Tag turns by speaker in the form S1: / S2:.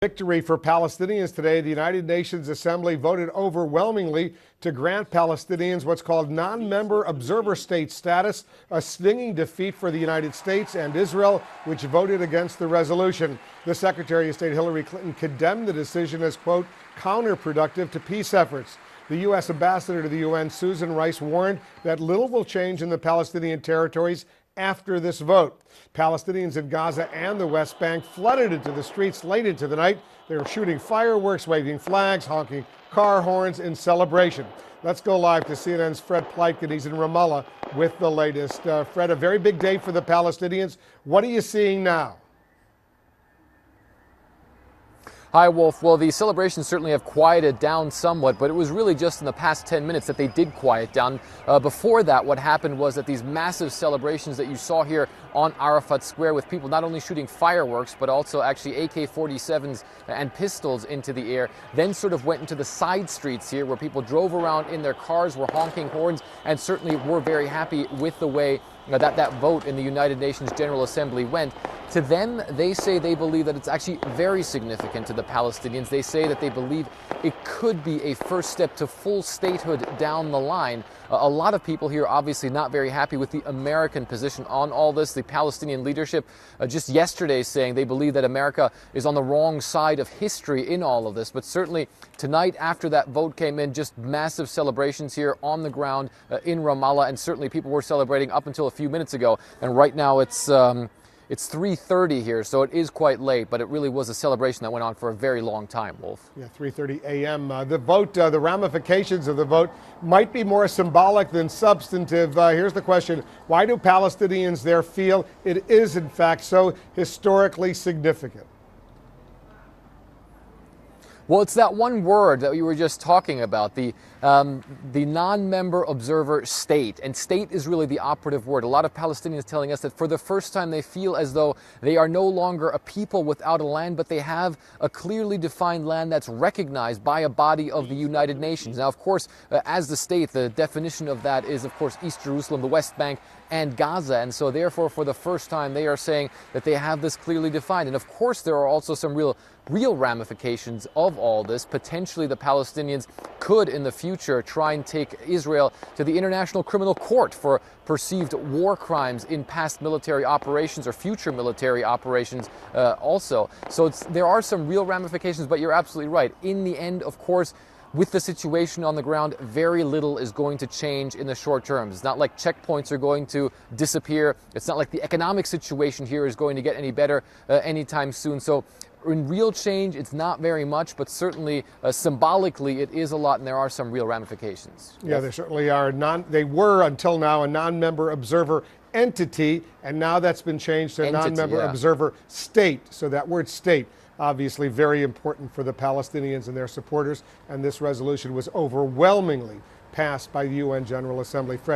S1: Victory for Palestinians today. The United Nations Assembly voted overwhelmingly to grant Palestinians what's called non-member observer state status, a stinging defeat for the United States and Israel, which voted against the resolution. The Secretary of State Hillary Clinton condemned the decision as, quote, counterproductive to peace efforts. The U.S. ambassador to the UN, Susan Rice, warned that little will change in the Palestinian territories after this vote. Palestinians in Gaza and the West Bank flooded into the streets late into the night. They were shooting fireworks, waving flags, honking car horns in celebration. Let's go live to CNN's Fred Pleitgen. He's in Ramallah with the latest. Fred, a very big day for the Palestinians. What are you seeing now?
S2: Hi, Wolf. Well, the celebrations certainly have quieted down somewhat, but it was really just in the past 10 minutes that they did quiet down. Before that, what happened was that these massive celebrations that you saw here on Arafat Square, with people not only shooting fireworks, but also actually AK-47s and pistols into the air, then sort of went into the side streets here where people drove around in their cars, were honking horns, and certainly were very happy with the way that vote in the United Nations General Assembly went. To them, they say they believe that it's actually very significant to the Palestinians. They say that they believe it could be a first step to full statehood down the line. A lot of people here obviously not very happy with the American position on all this. The Palestinian leadership just yesterday saying they believe that America is on the wrong side of history in all of this. But certainly tonight, after that vote came in, just massive celebrations here on the ground in Ramallah. And certainly people were celebrating up until a few minutes ago. And right now it's 3:30 here, so it is quite late, but it really was a celebration that went on for a very long time, Wolf.
S1: Yeah, 3:30 a.m. The vote, the ramifications of the vote might be more symbolic than substantive. Here's the question. Why do Palestinians there feel it is, in fact, so historically significant?
S2: Well, it's that one word that we were just talking about, the non-member observer state. And state is really the operative word. A lot of Palestinians telling us that for the first time they feel as though they are no longer a people without a land, but they have a clearly defined land that's recognized by a body of the United Nations. Now, of course, as the state, the definition of that is, of course, East Jerusalem, the West Bank, and Gaza. And so therefore, for the first time, they are saying that they have this clearly defined. And of course, there are also some real ramifications of all this. Potentially, the Palestinians could, in the future, try and take Israel to the International Criminal Court for perceived war crimes in past military operations or future military operations also. So there are some real ramifications, but you're absolutely right. In the end, of course, with the situation on the ground, very little is going to change in the short term. It's not like checkpoints are going to disappear. It's not like the economic situation here is going to get any better anytime soon. So in real change, it's not very much, but certainly symbolically it is a lot, and there are some real ramifications.
S1: Yeah, there certainly are. They were, until now, a non-member observer entity, and now that's been changed to a non-member observer state. So that word state, obviously very important for the Palestinians and their supporters, and this resolution was overwhelmingly passed by the UN General Assembly. Fred.